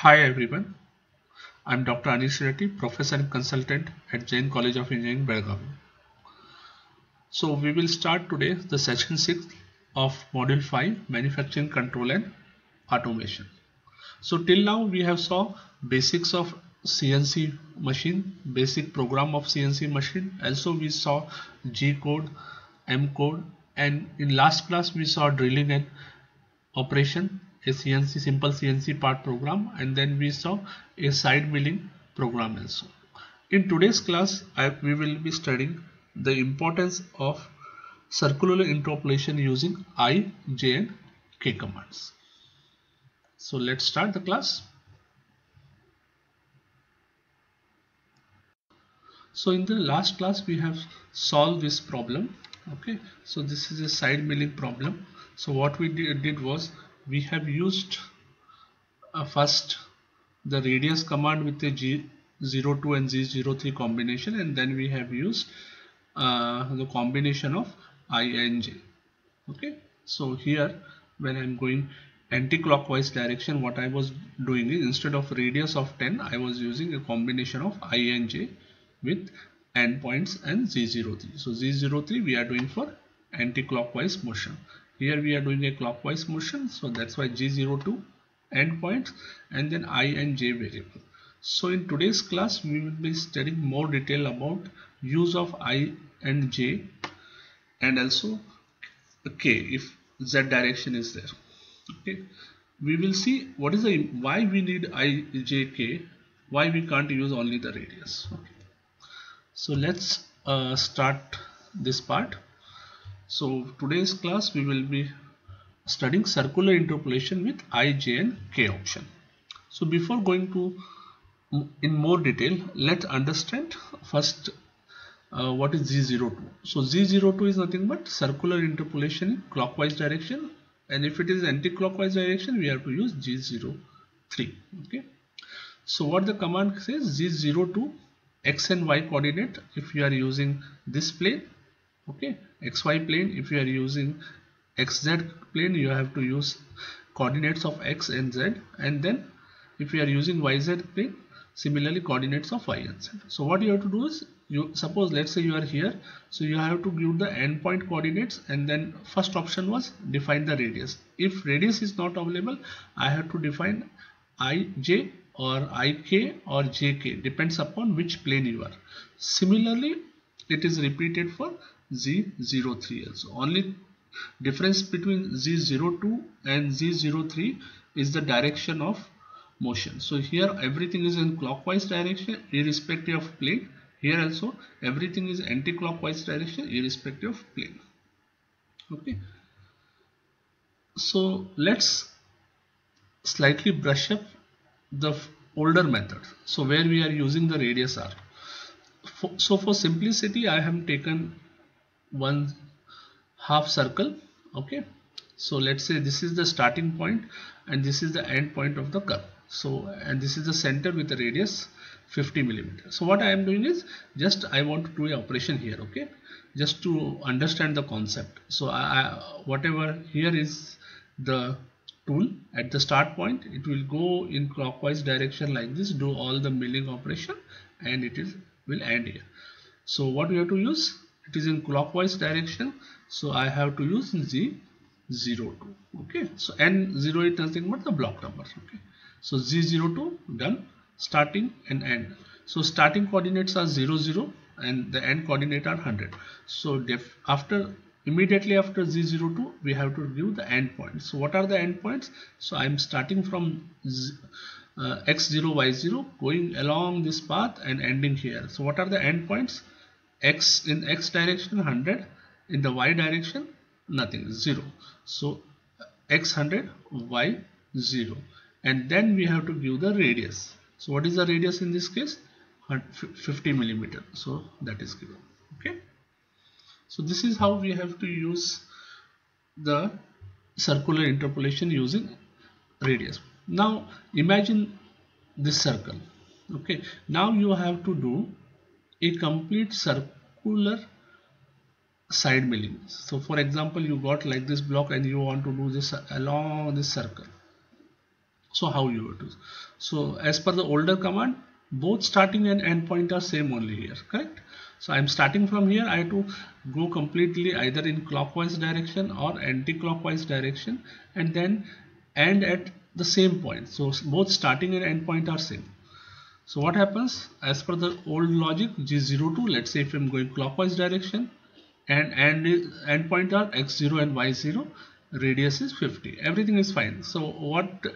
Hi everyone, I'm Dr. Anish Reddy, Professor and Consultant at Jain College of Engineering, Belgaum. So we will start today the session 6 of Module 5, Manufacturing Control and Automation. So till now we have saw basics of CNC machine, basic program of CNC machine. Also we saw G code, M code, and in last class we saw drilling and operation, a CNC simple CNC part program, and then we saw a side milling program also. In today's class we will be studying the importance of circular interpolation using I, J and K commands. So let's start the class. So in the last class we have solved this problem. Okay, so this is a side milling problem. So what we did was we have used first the radius command with the G02 and G03 combination, and then we have used the combination of I and J. Okay, so here when I'm going anti-clockwise direction, what I was doing is instead of radius of 10 I was using a combination of I and J with endpoints and Z03. So Z03 we are doing for anti-clockwise motion. Here we are doing a clockwise motion, so that's why G02 endpoints and then I and J variable. So in today's class we will be studying more detail about use of I and J and also K if Z direction is there. Okay, we will see what is the why we need I, J, K, why we can't use only the radius. Okay. So let's start this part. So today's class we will be studying circular interpolation with I, J and K option. So before going to in more detail, let's understand first what is Z02. So Z02 is nothing but circular interpolation in clockwise direction, and if it is anti-clockwise direction we have to use G03. Okay, so what the command says, Z02 X and Y coordinate if you are using this plane, okay, XY plane if you are using XZ plane you have to use coordinates of X and Z, and then if you are using YZ plane similarly coordinates of Y and Z. So what you have to do is, you suppose let's say you are here, so you have to give the endpoint coordinates, and then first option was define the radius. If radius is not available I have to define IJ or IK or JK, depends upon which plane you are. Similarly it is repeated for Z03 also. Only difference between Z02 and Z03 is the direction of motion. So here everything is in clockwise direction irrespective of plane. Here also everything is anti-clockwise direction irrespective of plane. Okay, so let's slightly brush up the older method, so where we are using the radius R. So for simplicity I have taken one half circle. Okay, so let's say this is the starting point and this is the end point of the curve. So and this is the center with the radius 50 millimeters. So what I am doing is just I want to do an operation here. Okay, just to understand the concept. So whatever here is the tool at the start point, it will go in clockwise direction like this, do all the milling operation, and it will end here. So what we have to use, it is in clockwise direction, so I have to use Z02. Okay, so N0 is nothing but the block number. Okay, so Z02 done, starting and end. So starting coordinates are 0 0 and the end coordinate are 100. So immediately after Z02 we have to give the end points. So what are the end points? So I am starting from x0 y0 going along this path and ending here. So what are the end points? X in x direction 100, in the y direction nothing, 0. So x 100 y 0, and then we have to give the radius. So what is the radius in this case? 50 millimeter. So that is given. Okay, so this is how we have to use the circular interpolation using radius. Now imagine this circle. Okay, now you have to do a complete circular side milling. So for example you got like this block and you want to do this along this circle. So how you would do? So as per the older command, both starting and end point are same only here, correct? So I'm starting from here. I have to go completely either in clockwise direction or anti-clockwise direction, and then end at the same point. So both starting and end point are same. So what happens as per the old logic, G02, let's say if I'm going clockwise direction, and end point are x0 and y0, radius is 50, everything is fine. So what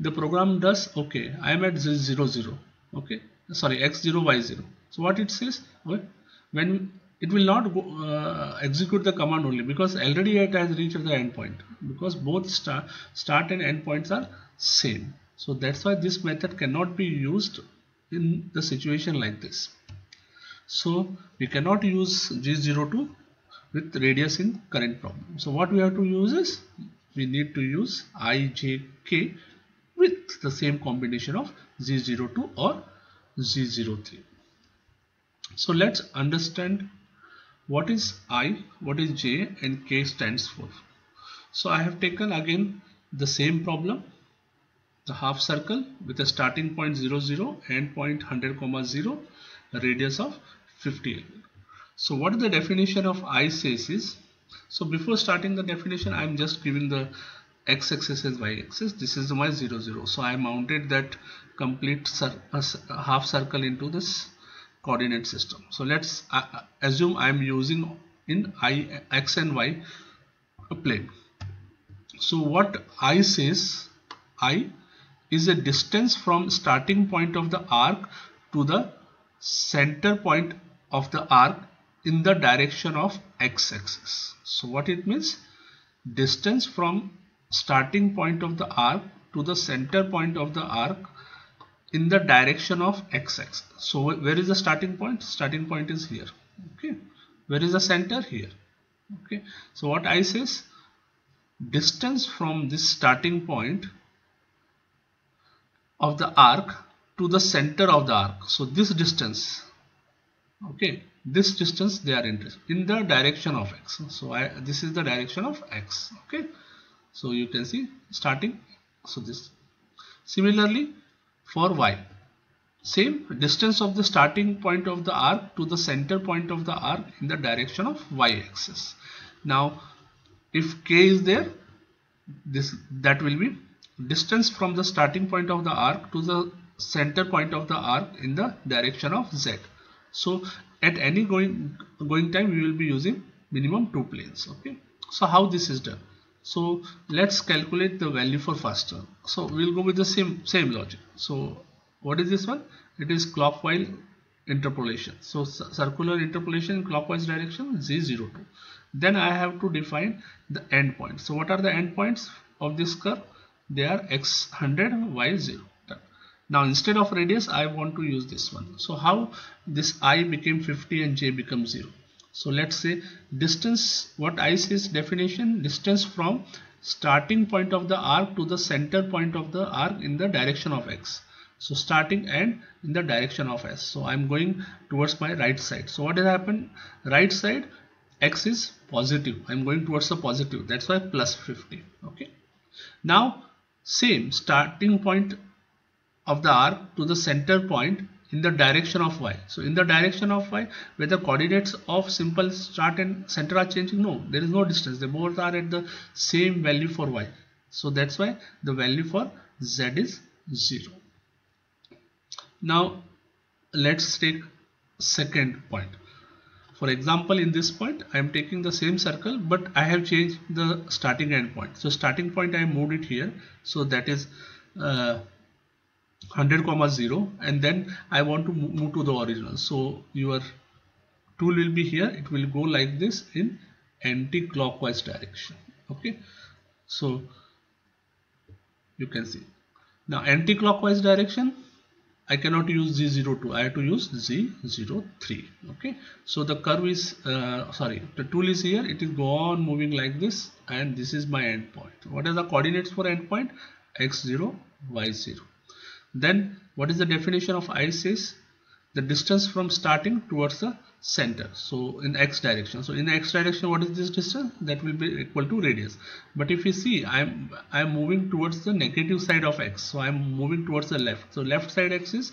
the program does, okay, I am at z00, okay, sorry, x0 y0. So what it says, when it will not go, execute the command only, because already it has reached the end point, because both start and end points are same. So that's why this method cannot be used in the situation like this. So we cannot use G02 with radius in current problem. So what we have to use is, we need to use IJK with the same combination of Z02 or Z03. So let's understand what is I, what is J, and K stands for. So I have taken again the same problem, the half circle with a starting point 00, end point 100,0, a radius of 50 mm. So what is the definition of I says is, so before starting the definition, I am just giving the x-axis as y-axis. This is my 00. So I mounted that complete half circle into this coordinate system. So let's assume I am using in x and y plane. So what I says, I is a distance from starting point of the arc to the center point of the arc in the direction of x-axis. So what it means, distance from starting point of the arc to the center point of the arc in the direction of x-axis. So where is the starting point? Starting point is here. Okay. Where is the center? Here. Okay. So what I says, distance from this starting point of the arc to the center of the arc. So this distance, okay, this distance they are interested in the direction of x. So this is the direction of x. Okay. So you can see starting. So this. Similarly for y, same distance of the starting point of the arc to the center point of the arc in the direction of y-axis. Now if k is there, that will be distance from the starting point of the arc to the center point of the arc in the direction of z. So at any going time we will be using minimum 2 planes. Okay. So how this is done? So let's calculate the value for first term. So we'll go with the same logic. So what is this one? It is clockwise interpolation. So circular interpolation in clockwise direction, Z02. Then I have to define the endpoint. So what are the endpoints of this curve? They are x100, y0. Now instead of radius, I want to use this one. So how this I became 50 and j becomes 0? So let's say distance, what I say is definition, distance from starting point of the arc to the center point of the arc in the direction of x. So starting and in the direction of s. So I'm going towards my right side. So what has happened? Right side, x is positive. I'm going towards the positive. That's why plus 50. Okay. Now same starting point of the arc to the center point in the direction of y. So in the direction of y, whether coordinates of simple start and center are changing? No, there is no distance. They both are at the same value for y. So that's why the value for z is 0. Now let's take second point. For example, in this point I am taking the same circle, but I have changed the starting end point. So starting point I moved it here. So that is 100,0, and then I want to move to the original. So your tool will be here. It will go like this in anti-clockwise direction. Okay. So you can see now anti-clockwise direction, I cannot use Z02. I have to use Z03. Okay. So the curve is the tool is here. It is go on moving like this, and this is my end point. What are the coordinates for end point? X0, Y0. Then what is the definition of I says? The distance from starting towards the center, so in x direction. So in x direction, what is this distance? That will be equal to radius. But if you see, I'm moving towards the negative side of x, so I'm moving towards the left. So left side x is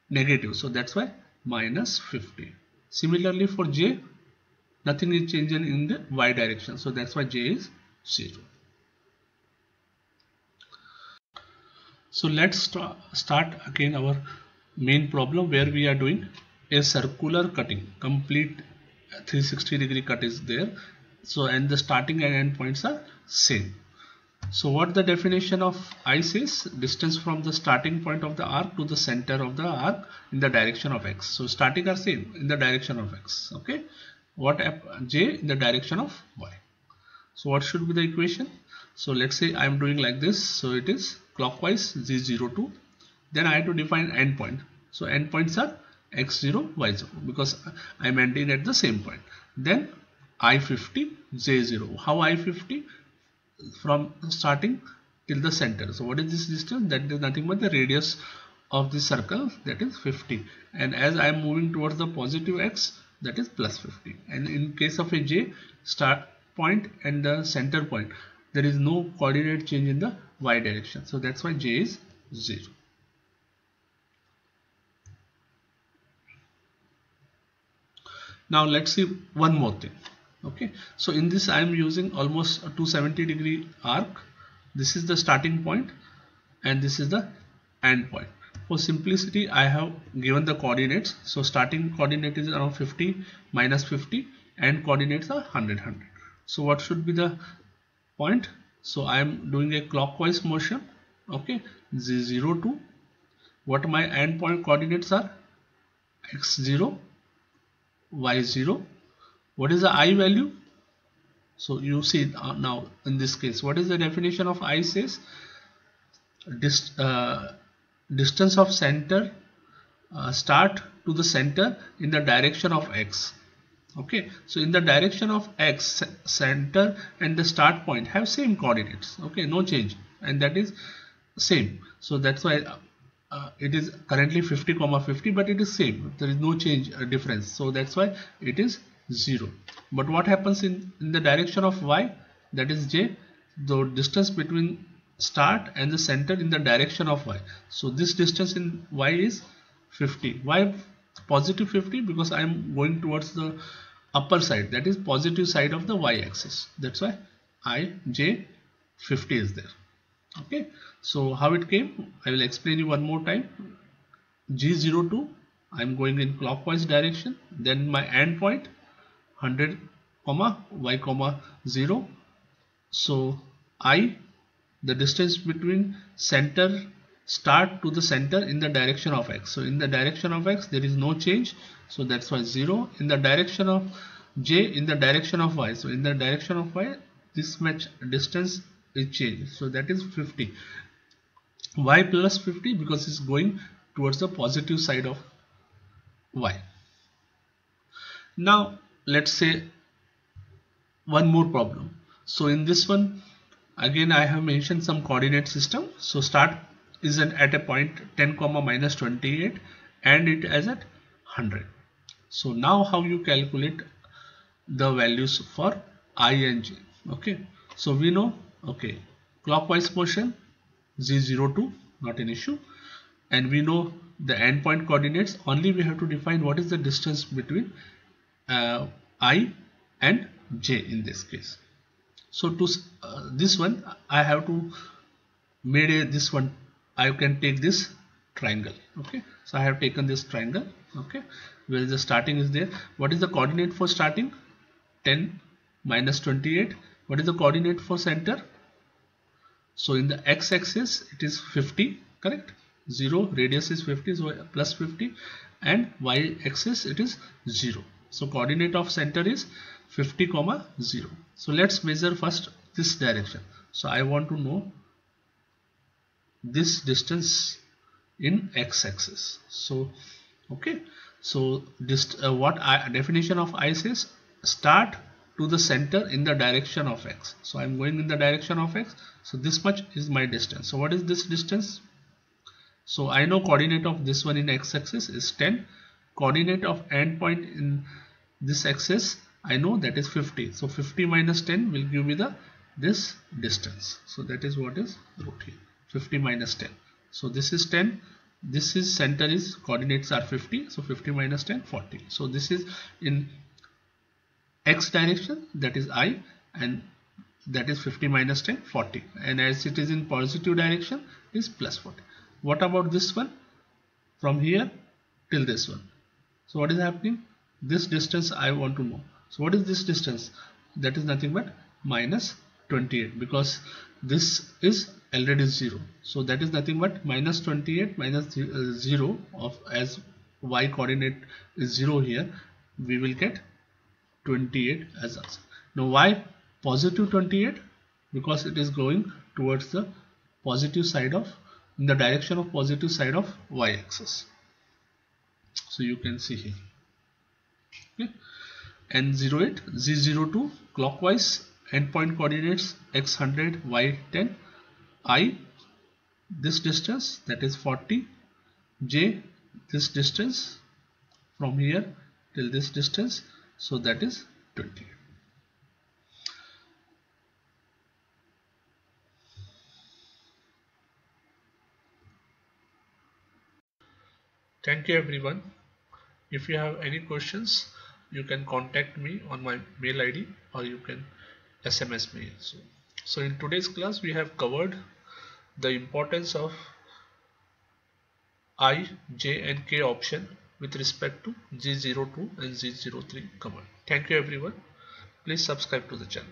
negative, so that's why minus 50. Similarly for j, nothing is changing in the y direction, so that's why j is 0. So let's start again our main problem, where we are doing a circular cutting. Complete 360-degree cut is there. So and the starting and end points are same. So what the definition of I says? Distance from the starting point of the arc to the center of the arc in the direction of x. So starting are same in the direction of x. Okay. What j in the direction of y. So what should be the equation? So let's say I am doing like this. So it is clockwise z02. Then I have to define endpoint. So endpoints are x0, y0, because I am ending at the same point. Then I50, j0. How I50? From starting till the center. So what is this distance? That is nothing but the radius of the circle, that is 50. And as I am moving towards the positive x, that is plus 50. And in case of a j, start point and the center point, there is no coordinate change in the y direction. So that's why j is 0. Now let's see one more thing. Okay, so in this I am using almost a 270-degree arc. This is the starting point and this is the end point. For simplicity, I have given the coordinates. So starting coordinate is around 50 minus 50, and coordinates are 100, 100. So what should be the point? So I am doing a clockwise motion. Okay, z02. What my end point coordinates are? x0, y0. What is the I value? So you see now in this case, what is the definition of I says? Distance of center start to the center in the direction of x. Okay, so in the direction of x, center and the start point have same coordinates. Okay, no change, and that is same. So that's why it is currently 50, 50, but it is same. There is no change difference. So that's why it is 0. But what happens in the direction of y, that is j, the distance between start and the center in the direction of y. So this distance in y is 50. Why positive 50? Because I am going towards the upper side, that is positive side of the y axis. That's why j 50 is there. Okay, so how it came, I will explain you one more time. g02, I am going in clockwise direction. Then my end point 100, y, 0. So I, the distance between center start to the center in the direction of x. So in the direction of x there is no change, so that's why 0. In the direction of j, in the direction of y, so in the direction of y this much distance is changed, so that is 50. Y plus 50 because it's going towards the positive side of y. Now let's say one more problem. So in this one again I have mentioned some coordinate system. So start is at a point 10, minus 28 and it is at 100. So now how you calculate the values for I and j? Okay, so we know, okay, clockwise motion z02, not an issue, and we know the endpoint coordinates. Only we have to define what is the distance between I and j in this case. So to this one I have to made this one, I can take this triangle. Okay, so I have taken this triangle. Okay, where the starting is there. What is the coordinate for starting? 10 minus 28. What is the coordinate for center? So in the x-axis it is 50, correct? 0, radius is 50, so plus 50, and y-axis it is 0. So coordinate of center is 50, 0. So let's measure first this direction. So I want to know this distance in x-axis. So okay, so this definition of I says start to the center in the direction of x. So I'm going in the direction of x, so this much is my distance. So what is this distance? So I know coordinate of this one in x-axis is 10 coordinate of endpoint in this axis, I know that is 50. So 50 minus 10 will give me this distance. So that is what is root here. 50 minus 10. So this is 10. This is center is coordinates are 50. So 50 minus 10, 40. So this is in x direction, that is I, and that is 50 minus 10, 40. And as it is in positive direction, is plus 40. What about this one? From here till this one. So what is happening? This distance I want to know. So what is this distance? That is nothing but minus 28, because this is already 0. So that is nothing but minus 28 minus 0 of, as y coordinate is 0 here, we will get 28 as answer. Now why positive 28? Because it is going towards the positive side of, in the direction of positive side of y axis. So you can see here. Okay. N08 Z02 clockwise, endpoint coordinates x100 y10, I this distance, that is 40, j this distance from here till this distance, so that is 20. Thank you everyone. If you have any questions, you can contact me on my mail ID or you can SMS me. So in today's class we have covered the importance of I, J and K option with respect to Z02 and Z03 command. Thank you everyone. Please subscribe to the channel.